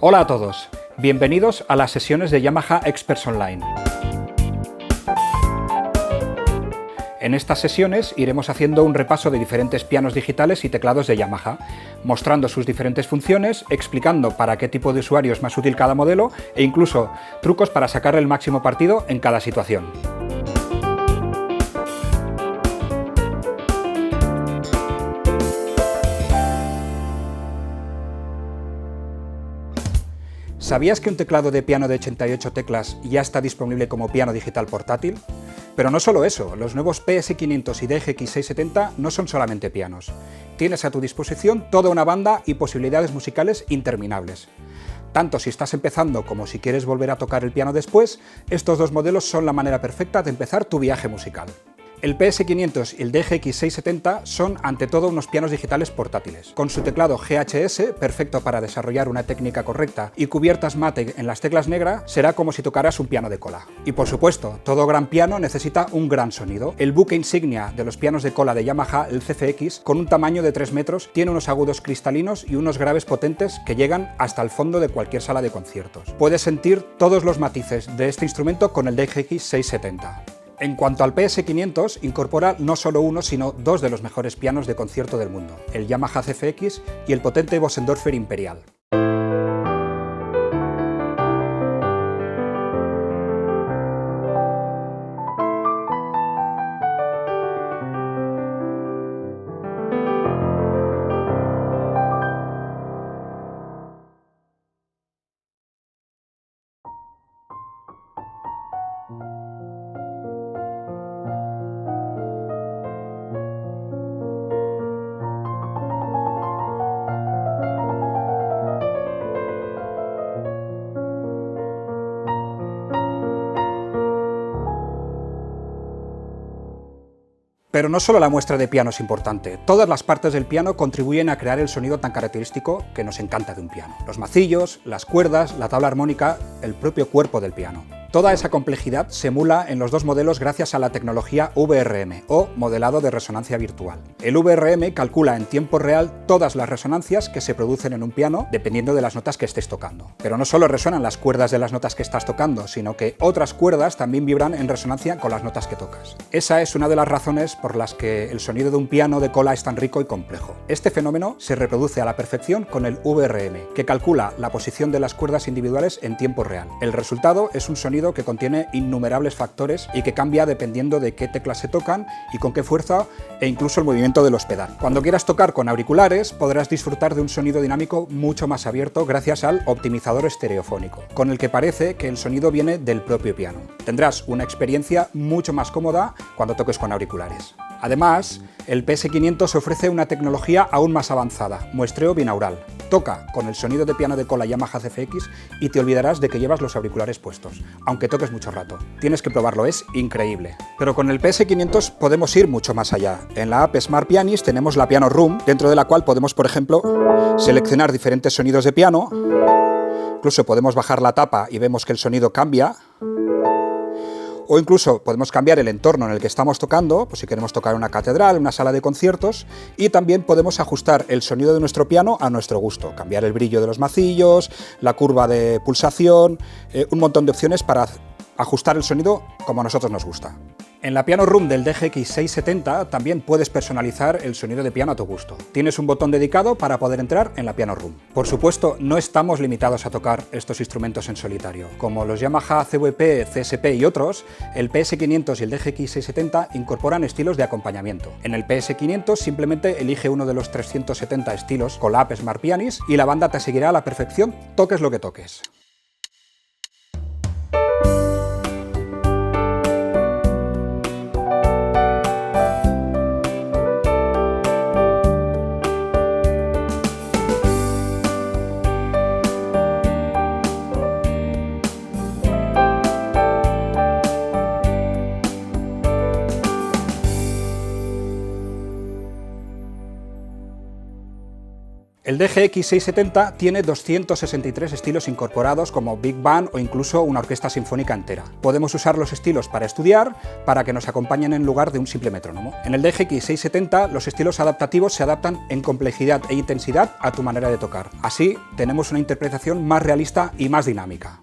Hola a todos, bienvenidos a las sesiones de Yamaha Experts Online. En estas sesiones iremos haciendo un repaso de diferentes pianos digitales y teclados de Yamaha, mostrando sus diferentes funciones, explicando para qué tipo de usuario es más útil cada modelo e incluso trucos para sacar el máximo partido en cada situación. ¿Sabías que un teclado de piano de 88 teclas ya está disponible como piano digital portátil? Pero no solo eso, los nuevos PS500 y DGX670 no son solamente pianos. Tienes a tu disposición toda una banda y posibilidades musicales interminables. Tanto si estás empezando como si quieres volver a tocar el piano después, estos dos modelos son la manera perfecta de empezar tu viaje musical. El PS500 y el DGX670 son ante todo unos pianos digitales portátiles. Con su teclado GHS, perfecto para desarrollar una técnica correcta, y cubiertas mate en las teclas negras, será como si tocaras un piano de cola. Y por supuesto, todo gran piano necesita un gran sonido. El buque insignia de los pianos de cola de Yamaha, el CFX, con un tamaño de 3 metros, tiene unos agudos cristalinos y unos graves potentes que llegan hasta el fondo de cualquier sala de conciertos. Puedes sentir todos los matices de este instrumento con el DGX670. En cuanto al PS500, incorpora no solo uno, sino dos de los mejores pianos de concierto del mundo, el Yamaha CFX y el potente Bösendorfer Imperial. Pero no solo la muestra de piano es importante, todas las partes del piano contribuyen a crear el sonido tan característico que nos encanta de un piano. Los macillos, las cuerdas, la tabla armónica, el propio cuerpo del piano. Toda esa complejidad se emula en los dos modelos gracias a la tecnología VRM, o modelado de resonancia virtual. El VRM calcula en tiempo real todas las resonancias que se producen en un piano, dependiendo de las notas que estés tocando. Pero no solo resuenan las cuerdas de las notas que estás tocando, sino que otras cuerdas también vibran en resonancia con las notas que tocas. Esa es una de las razones por las que el sonido de un piano de cola es tan rico y complejo. Este fenómeno se reproduce a la perfección con el VRM, que calcula la posición de las cuerdas individuales en tiempo real. El resultado es un sonido que contiene innumerables factores y que cambia dependiendo de qué teclas se tocan y con qué fuerza e incluso el movimiento de los pedales. Cuando quieras tocar con auriculares podrás disfrutar de un sonido dinámico mucho más abierto gracias al optimizador estereofónico, con el que parece que el sonido viene del propio piano. Tendrás una experiencia mucho más cómoda cuando toques con auriculares. Además, el PS500 ofrece una tecnología aún más avanzada, muestreo binaural. Toca con el sonido de piano de cola Yamaha CFX y te olvidarás de que llevas los auriculares puestos, aunque toques mucho rato. Tienes que probarlo, es increíble. Pero con el PS500 podemos ir mucho más allá. En la app Smart Pianist tenemos la Piano Room, dentro de la cual podemos, por ejemplo, seleccionar diferentes sonidos de piano. Incluso podemos bajar la tapa y vemos que el sonido cambia. O incluso podemos cambiar el entorno en el que estamos tocando, pues si queremos tocar una catedral, una sala de conciertos, y también podemos ajustar el sonido de nuestro piano a nuestro gusto, cambiar el brillo de los macillos, la curva de pulsación, un montón de opciones para ajustar el sonido como a nosotros nos gusta. En la Piano Room del DGX670 también puedes personalizar el sonido de piano a tu gusto. Tienes un botón dedicado para poder entrar en la Piano Room. Por supuesto, no estamos limitados a tocar estos instrumentos en solitario. Como los Yamaha CVP, CSP y otros, el PS500 y el DGX670 incorporan estilos de acompañamiento. En el PS500 simplemente elige uno de los 370 estilos con la app Smart Pianist y la banda te seguirá a la perfección, toques lo que toques. El DGX 670 tiene 263 estilos incorporados como Big Band o incluso una orquesta sinfónica entera. Podemos usar los estilos para estudiar, para que nos acompañen en lugar de un simple metrónomo. En el DGX 670 los estilos adaptativos se adaptan en complejidad e intensidad a tu manera de tocar. Así tenemos una interpretación más realista y más dinámica.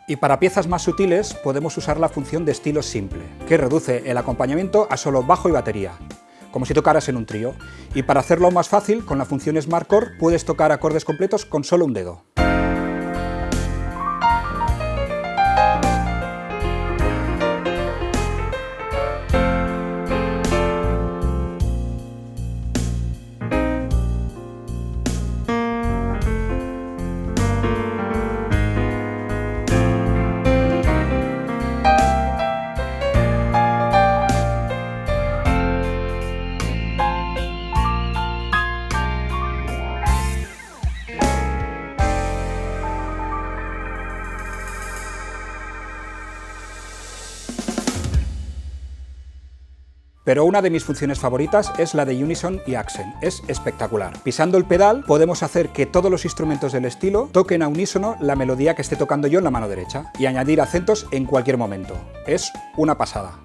Y para piezas más sutiles podemos usar la función de estilo simple, que reduce el acompañamiento a solo bajo y batería, como si tocaras en un trío. Y para hacerlo más fácil, con la función Smart Chord puedes tocar acordes completos con solo un dedo. Pero una de mis funciones favoritas es la de Unison y Accent, es espectacular. Pisando el pedal podemos hacer que todos los instrumentos del estilo toquen a unísono la melodía que esté tocando yo en la mano derecha y añadir acentos en cualquier momento. Es una pasada.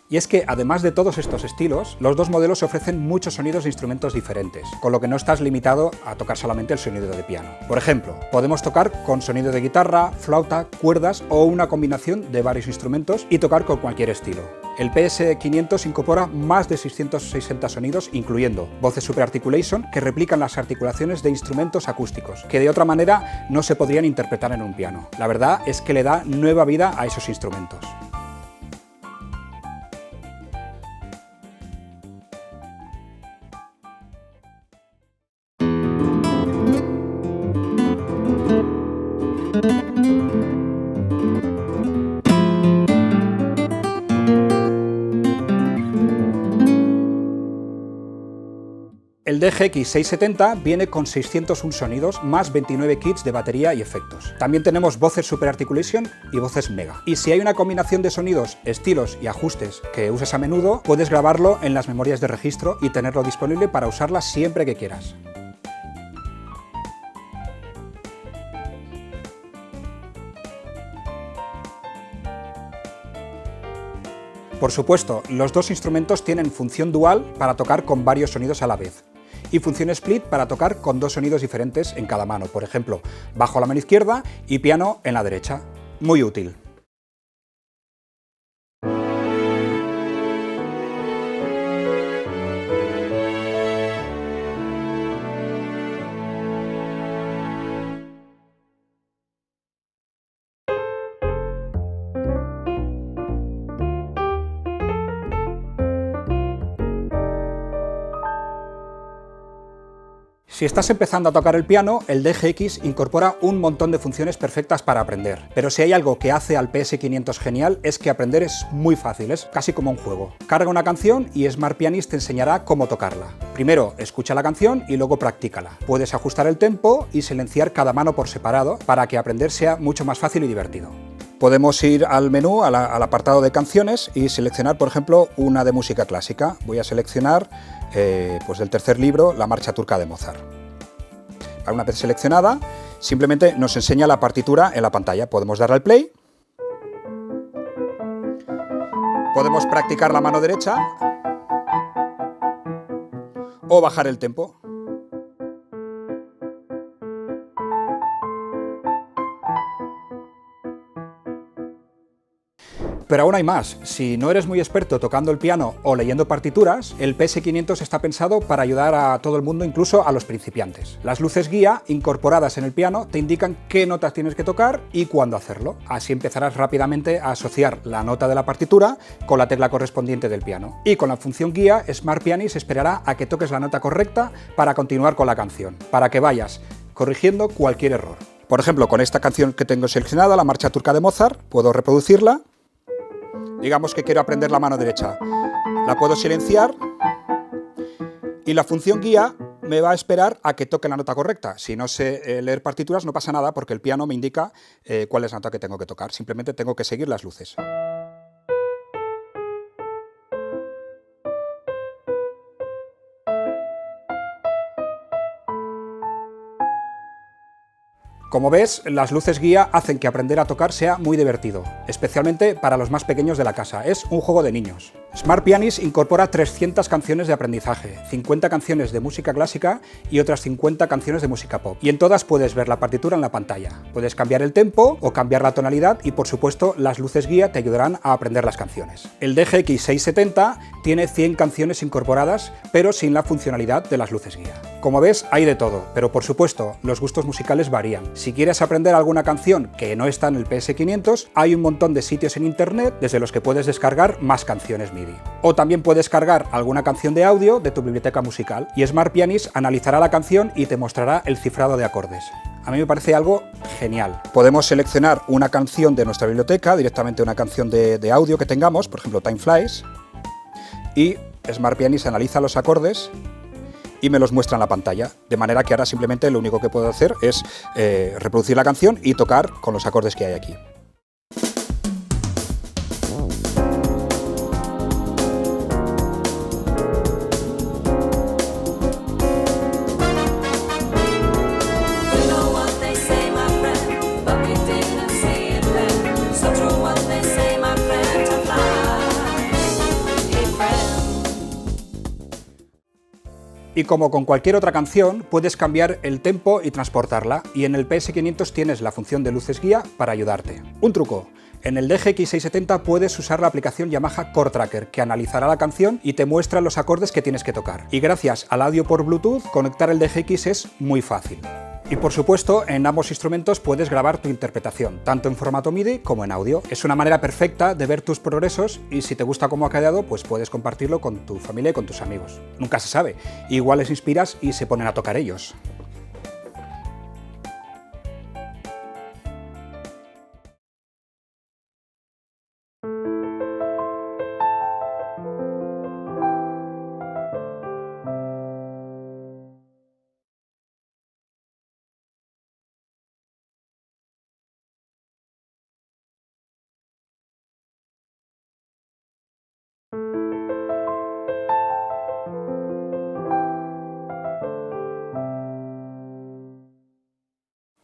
Y es que, además de todos estos estilos, los dos modelos ofrecen muchos sonidos de instrumentos diferentes, con lo que no estás limitado a tocar solamente el sonido de piano. Por ejemplo, podemos tocar con sonido de guitarra, flauta, cuerdas o una combinación de varios instrumentos y tocar con cualquier estilo. El PS500 incorpora más de 660 sonidos, incluyendo voces Super Articulation que replican las articulaciones de instrumentos acústicos, que de otra manera no se podrían interpretar en un piano. La verdad es que le da nueva vida a esos instrumentos. El DGX 670 viene con 601 sonidos más 29 kits de batería y efectos. También tenemos voces Super Articulation y voces Mega. Y si hay una combinación de sonidos, estilos y ajustes que usas a menudo, puedes grabarlo en las memorias de registro y tenerlo disponible para usarlas siempre que quieras. Por supuesto, los dos instrumentos tienen función dual para tocar con varios sonidos a la vez y función split para tocar con dos sonidos diferentes en cada mano, por ejemplo, bajo a la mano izquierda y piano en la derecha. Muy útil. Si estás empezando a tocar el piano, el DGX incorpora un montón de funciones perfectas para aprender. Pero si hay algo que hace al PS500 genial es que aprender es muy fácil, es casi como un juego. Carga una canción y Smart Pianist te enseñará cómo tocarla. Primero escucha la canción y luego practícala. Puedes ajustar el tempo y silenciar cada mano por separado para que aprender sea mucho más fácil y divertido. Podemos ir al menú, al apartado de canciones y seleccionar, por ejemplo, una de música clásica. Voy a seleccionar pues del tercer libro, la Marcha Turca de Mozart. Una vez seleccionada, simplemente nos enseña la partitura en la pantalla. Podemos darle al play. Podemos practicar la mano derecha o bajar el tempo. Pero aún hay más. Si no eres muy experto tocando el piano o leyendo partituras, el PS500 está pensado para ayudar a todo el mundo, incluso a los principiantes. Las luces guía incorporadas en el piano te indican qué notas tienes que tocar y cuándo hacerlo. Así empezarás rápidamente a asociar la nota de la partitura con la tecla correspondiente del piano. Y con la función guía, Smart Pianist esperará a que toques la nota correcta para continuar con la canción, para que vayas corrigiendo cualquier error. Por ejemplo, con esta canción que tengo seleccionada, la Marcha Turca de Mozart, puedo reproducirla. Digamos que quiero aprender la mano derecha. La puedo silenciar y la función guía me va a esperar a que toque la nota correcta. Si no sé leer partituras no pasa nada porque el piano me indica cuál es la nota que tengo que tocar. Simplemente tengo que seguir las luces. Como ves, las luces guía hacen que aprender a tocar sea muy divertido, especialmente para los más pequeños de la casa. Es un juego de niños. Smart Pianist incorpora 300 canciones de aprendizaje, 50 canciones de música clásica y otras 50 canciones de música pop. Y en todas puedes ver la partitura en la pantalla. Puedes cambiar el tempo o cambiar la tonalidad y, por supuesto, las luces guía te ayudarán a aprender las canciones. El DGX 670 tiene 100 canciones incorporadas, pero sin la funcionalidad de las luces guía. Como ves, hay de todo, pero por supuesto, los gustos musicales varían. Si quieres aprender alguna canción que no está en el PS500, hay un montón de sitios en internet desde los que puedes descargar más canciones MIDI. O también puedes cargar alguna canción de audio de tu biblioteca musical y Smart Pianist analizará la canción y te mostrará el cifrado de acordes. A mí me parece algo genial. Podemos seleccionar una canción de nuestra biblioteca, directamente una canción de audio que tengamos, por ejemplo Time Flies, y Smart Pianist analiza los acordes y me los muestra en la pantalla, de manera que ahora simplemente lo único que puedo hacer es reproducir la canción y tocar con los acordes que hay aquí. Y como con cualquier otra canción, puedes cambiar el tempo y transportarla, y en el PS500 tienes la función de luces guía para ayudarte. Un truco: en el DGX 670 puedes usar la aplicación Yamaha Chord Tracker, que analizará la canción y te muestra los acordes que tienes que tocar. Y gracias al audio por Bluetooth, conectar el DGX es muy fácil. Y por supuesto, en ambos instrumentos puedes grabar tu interpretación, tanto en formato MIDI como en audio. Es una manera perfecta de ver tus progresos y si te gusta cómo ha quedado, pues puedes compartirlo con tu familia y con tus amigos. Nunca se sabe, igual les inspiras y se ponen a tocar ellos.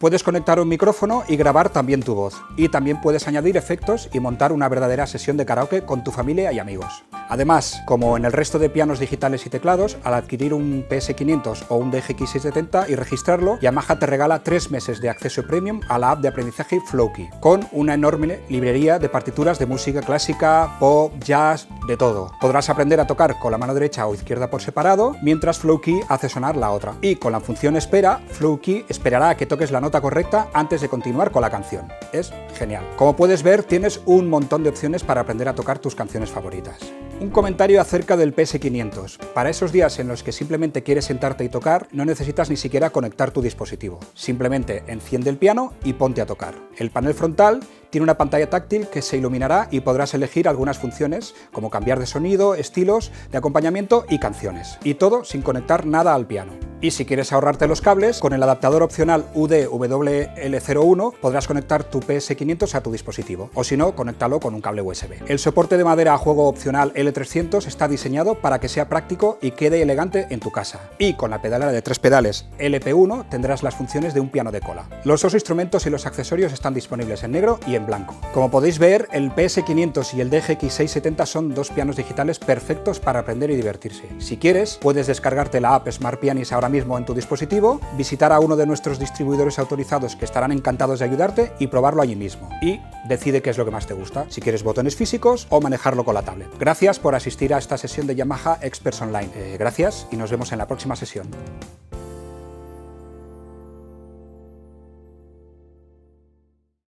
Puedes conectar un micrófono y grabar también tu voz. Y también puedes añadir efectos y montar una verdadera sesión de karaoke con tu familia y amigos. Además, como en el resto de pianos digitales y teclados, al adquirir un PS500 o un DGX 670 y registrarlo, Yamaha te regala 3 meses de acceso premium a la app de aprendizaje Flowkey, con una enorme librería de partituras de música clásica, pop, jazz, de todo. Podrás aprender a tocar con la mano derecha o izquierda por separado, mientras Flowkey hace sonar la otra. Y con la función espera, Flowkey esperará a que toques la nota correcta antes de continuar con la canción. Es genial. Como puedes ver, tienes un montón de opciones para aprender a tocar tus canciones favoritas. Un comentario acerca del PS500. Para esos días en los que simplemente quieres sentarte y tocar, no necesitas ni siquiera conectar tu dispositivo. Simplemente enciende el piano y ponte a tocar. El panel frontal tiene una pantalla táctil que se iluminará y podrás elegir algunas funciones, como cambiar de sonido, estilos de acompañamiento y canciones. Y todo sin conectar nada al piano. Y si quieres ahorrarte los cables, con el adaptador opcional UD-WL01 podrás conectar tu PS500 a tu dispositivo, o si no, conéctalo con un cable USB. El soporte de madera a juego opcional L300 está diseñado para que sea práctico y quede elegante en tu casa. Y con la pedalera de 3 pedales LP1 tendrás las funciones de un piano de cola. Los dos instrumentos y los accesorios están disponibles en negro y en en blanco. Como podéis ver, el PS500 y el DGX 670 son dos pianos digitales perfectos para aprender y divertirse. Si quieres, puedes descargarte la app Smart Pianist ahora mismo en tu dispositivo, visitar a uno de nuestros distribuidores autorizados que estarán encantados de ayudarte y probarlo allí mismo. Y decide qué es lo que más te gusta, si quieres botones físicos o manejarlo con la tablet. Gracias por asistir a esta sesión de Yamaha Experts Online. Gracias y nos vemos en la próxima sesión.